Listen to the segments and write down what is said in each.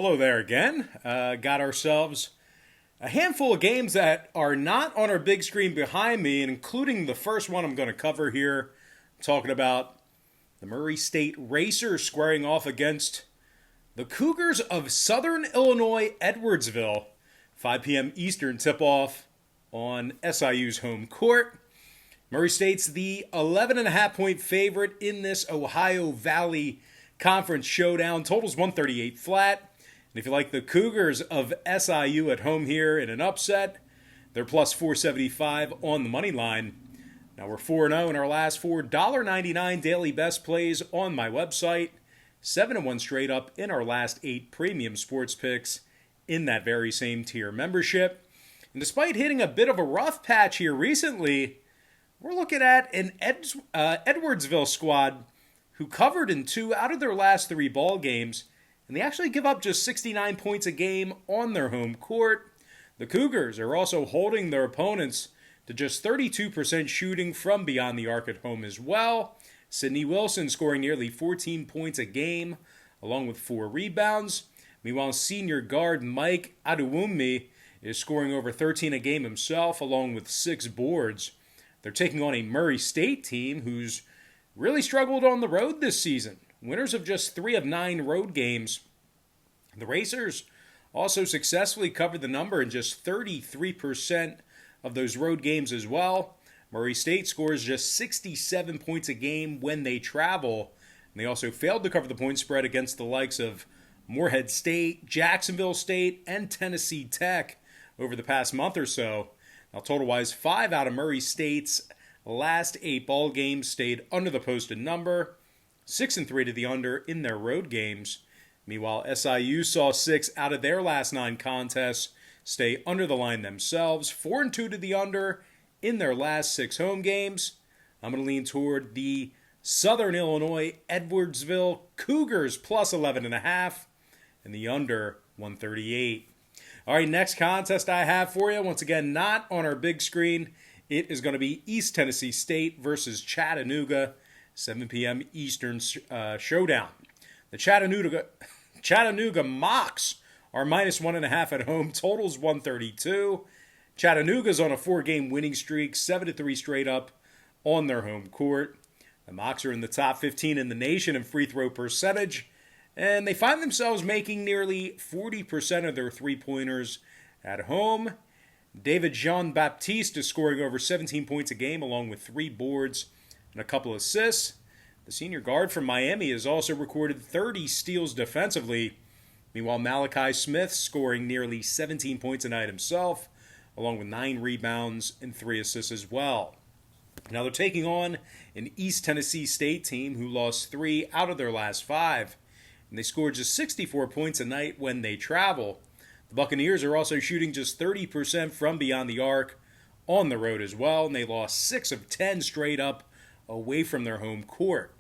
Hello there again. Got ourselves a handful of games that are not on our big screen behind me, including the first one I'm going to cover here. I'm talking about the Murray State Racers squaring off against the Cougars of Southern Illinois Edwardsville. 5 p.m. Eastern tip-off on SIU's home court. Murray State's the 11.5-point favorite in this Ohio Valley Conference showdown. Total's 138 flat. And if you like the Cougars of SIU at home here in an upset, they're plus 475 on the money line. Now we're 4-0 in our last four $1.99 daily best plays on my website. 7-1 straight up in our last 8 premium sports picks in that very same tier membership. And despite hitting a bit of a rough patch here recently, we're looking at an Edwardsville squad who covered in 2 out of their last 3 ball games. And they actually give up just 69 points a game on their home court. The Cougars are also holding their opponents to just 32% shooting from beyond the arc at home as well. Sidney Wilson scoring nearly 14 points a game, along with 4 rebounds. Meanwhile, senior guard Mike Adewummi is scoring over 13 a game himself, along with 6 boards. They're taking on a Murray State team who's really struggled on the road this season. Winners of just 3 of 9 road games. The Racers also successfully covered the number in just 33% of those road games as well. Murray State scores just 67 points a game when they travel. And they also failed to cover the point spread against the likes of Morehead State, Jacksonville State, and Tennessee Tech over the past month or so. Now, total-wise, 5 out of Murray State's last 8 ball games stayed under the posted number. 6-3 to the under in their road games. Meanwhile, SIU saw 6 out of their last 9 contests stay under the line themselves. 4-2 to the under in their last 6 home games. I'm going to lean toward the Southern Illinois Edwardsville Cougars plus 11.5 and the under 138. All right, next contest I have for you, once again, not on our big screen. It is going to be East Tennessee State versus Chattanooga. 7 p.m. Eastern showdown. The Chattanooga Mocs are minus 1.5 at home. Total's 132. Chattanooga's on a 4-game winning streak, 7-3 straight up on their home court. The Mocs are in the top 15 in the nation in free throw percentage, and they find themselves making nearly 40% of their three-pointers at home. David Jean-Baptiste is scoring over 17 points a game, along with 3 boards and a couple assists. The senior guard from Miami has also recorded 30 steals defensively. Meanwhile, Malachi Smith scoring nearly 17 points a night himself, along with 9 rebounds and 3 assists as well. Now they're taking on an East Tennessee State team who lost 3 out of their last 5. And they scored just 64 points a night when they travel. The Buccaneers are also shooting just 30% from beyond the arc on the road as well. And they lost 6 of 10 straight up away from their home court.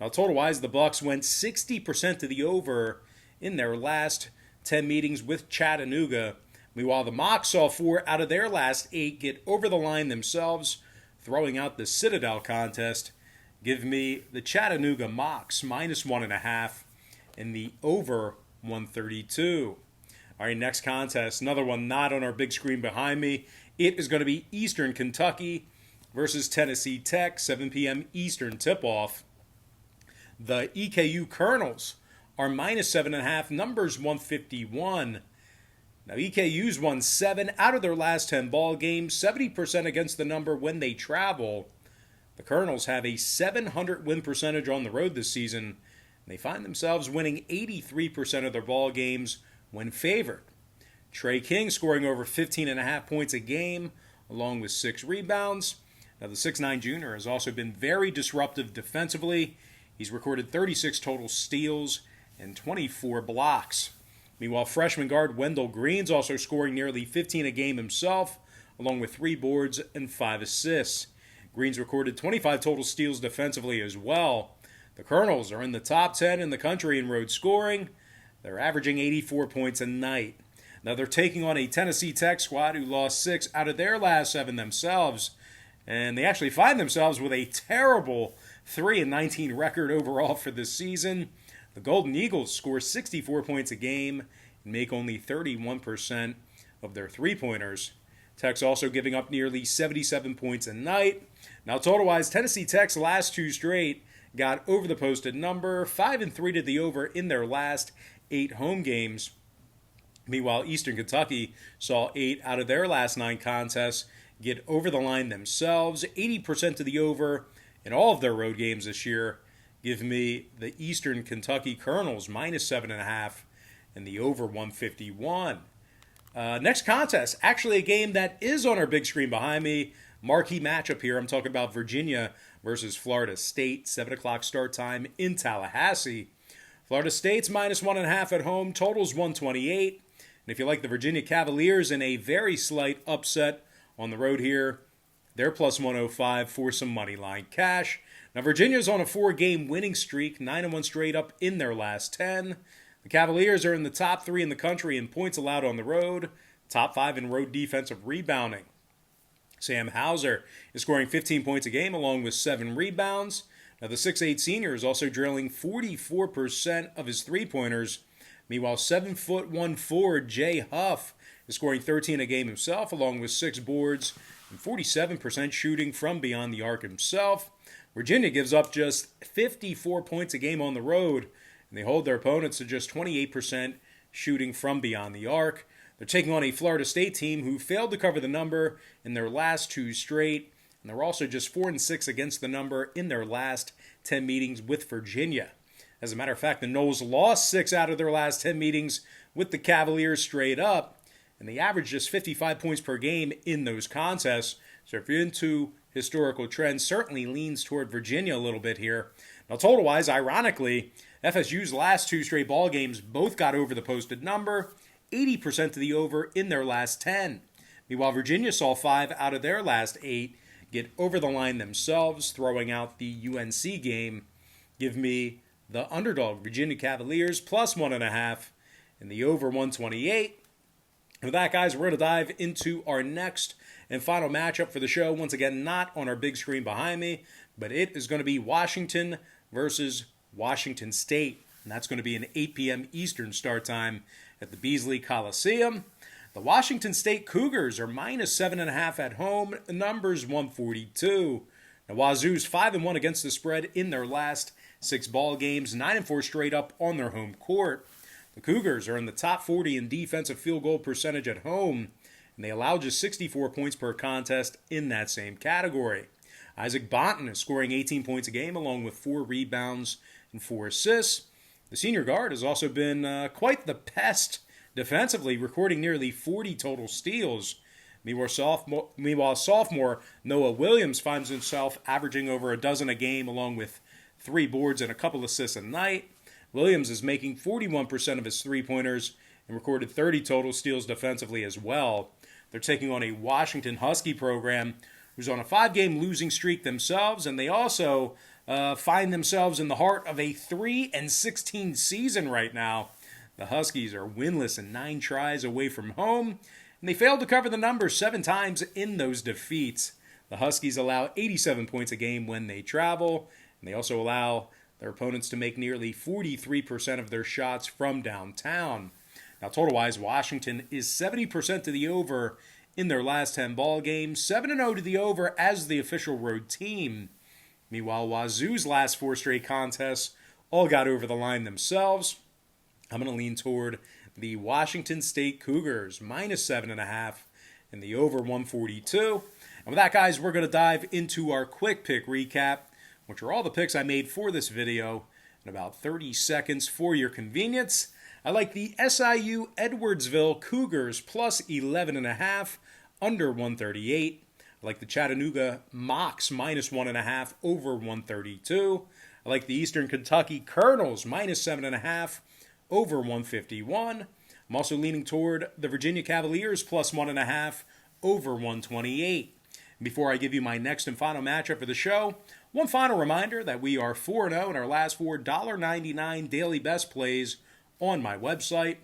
Now, total-wise, the Bucs went 60% to the over in their last 10 meetings with Chattanooga. Meanwhile, the Mocs saw 4 out of their last 8 get over the line themselves, throwing out the Citadel contest. Give me the Chattanooga Mocs minus 1.5 and the over 132. All right, next contest, another one not on our big screen behind me. It is going to be Eastern Kentucky versus Tennessee Tech, 7 p.m. Eastern tip-off. The EKU Colonels are minus 7.5, numbers 151. Now, EKU's won 7 out of their last 10 ball games, 70% against the number when they travel. The Colonels have a 700 win percentage on the road this season. And they find themselves winning 83% of their ball games when favored. Trey King scoring over 15.5 points a game, along with 6 rebounds. Now, the 6'9 junior has also been very disruptive defensively. He's recorded 36 total steals and 24 blocks. Meanwhile, freshman guard Wendell Green's also scoring nearly 15 a game himself, along with 3 boards and 5 assists. Green's recorded 25 total steals defensively as well. The Colonels are in the top 10 in the country in road scoring. They're averaging 84 points a night. Now, they're taking on a Tennessee Tech squad who lost 6 out of their last 7 themselves. And they actually find themselves with a terrible 3-19 record overall for this season. The Golden Eagles score 64 points a game and make only 31% of their three-pointers. Tech's also giving up nearly 77 points a night. Now, total-wise, Tennessee Tech's last two straight got over the posted number, 5-3 to the over in their last 8 home games. Meanwhile, Eastern Kentucky saw 8 out of their last 9 contests get over the line themselves, 80% to the over in all of their road games this year. Give me the Eastern Kentucky Colonels minus 7.5 and the over 151. Next contest, actually a game that is on our big screen behind me. Marquee matchup here. I'm talking about Virginia versus Florida State. 7 o'clock start time in Tallahassee. Florida State's minus 1.5 at home. Total's 128. And if you like the Virginia Cavaliers in a very slight upset on the road here, they're plus 105 for some money line cash. Now, Virginia's on a 4-game winning streak, 9-1 straight up in their last 10. The Cavaliers are in the top 3 in the country in points allowed on the road, top 5 in road defensive rebounding. Sam Hauser is scoring 15 points a game along with 7 rebounds. Now, the 6'8 senior is also drilling 44% of his three-pointers. Meanwhile, 7'1" forward Jay Huff is scoring 13 a game himself along with 6 boards and 47% shooting from beyond the arc himself. Virginia gives up just 54 points a game on the road, and they hold their opponents to just 28% shooting from beyond the arc. They're taking on a Florida State team who failed to cover the number in their last 2 straight, and they're also just 4-6 against the number in their last 10 meetings with Virginia. As a matter of fact, the Noles lost 6 out of their last 10 meetings with the Cavaliers straight up, and they averaged just 55 points per game in those contests. So if you're into historical trends, certainly leans toward Virginia a little bit here. Now, total-wise, ironically, FSU's last 2 straight ball games both got over the posted number, 80% to the over in their last 10. Meanwhile, Virginia saw 5 out of their last 8 get over the line themselves, throwing out the UNC game. Give me the underdog Virginia Cavaliers plus 1.5 and the over 128. With that, guys, we're going to dive into our next and final matchup for the show. Once again, not on our big screen behind me, but it is going to be Washington versus Washington State. And that's going to be an 8 p.m. Eastern start time at the Beasley Coliseum. The Washington State Cougars are minus 7.5 at home. The number's 142. Now, WAZZU's 5-1 against the spread in their last 6 ball games, 9-4 straight up on their home court. The Cougars are in the top 40 in defensive field goal percentage at home, and they allow just 64 points per contest in that same category. Isaac Bonton is scoring 18 points a game along with 4 rebounds and 4 assists. The senior guard has also been quite the pest defensively, recording nearly 40 total steals. Meanwhile, sophomore Noah Williams finds himself averaging over a dozen a game along with 3 boards and a couple assists a night. Williams is making 41% of his three-pointers and recorded 30 total steals defensively as well. They're taking on a Washington Husky program who's on a 5-game losing streak themselves, and they also find themselves in the heart of a 3-16 season right now. The Huskies are winless and 9 tries away from home, and they failed to cover the number 7 times in those defeats. The Huskies allow 87 points a game when they travel, and they also allow their opponents to make nearly 43% of their shots from downtown. Now, total-wise, Washington is 70% to the over in their last 10 ball games, 7-0 to the over as the official road team. Meanwhile, WAZZU's last 4 straight contests all got over the line themselves. I'm going to lean toward the Washington State Cougars, minus 7.5, and the over 142. And with that, guys, we're going to dive into our quick pick recap, which are all the picks I made for this video in about 30 seconds for your convenience. I like the SIU-Edwardsville Cougars plus 11.5, under 138. I like the Chattanooga Mocs minus 1.5, over 132. I like the Eastern Kentucky Colonels minus 7.5, over 151. I'm also leaning toward the Virginia Cavaliers plus 1.5, over 128. Before I give you my next and final matchup for the show, one final reminder that we are 4-0 in our last 4 $1.99 daily best plays on my website.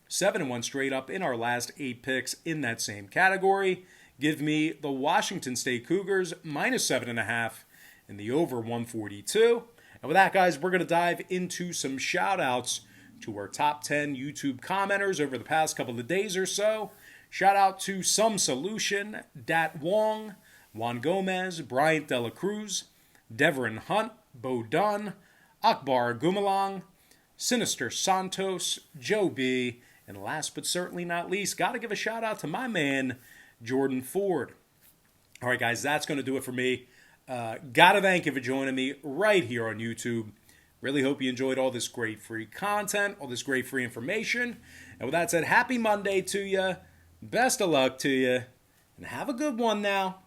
7-1 straight up in our last 8 picks in that same category. Give me the Washington State Cougars minus 7.5 and the over 142. And with that, guys, we're going to dive into some shout-outs to our top 10 YouTube commenters over the past couple of days or so. Shout out to Some Solution, Dat Wong, Juan Gomez, Bryant Dela Cruz, Deverin Hunt, Bo Dunn, Akbar Gumalang, Sinister Santos, Joe B., and last but certainly not least, got to give a shout out to my man, Jordan Ford. All right, guys, that's going to do it for me. Got to thank you for joining me right here on YouTube. Really hope you enjoyed all this great free content, all this great free information. And with that said, happy Monday to you. Best of luck to you. And have a good one now.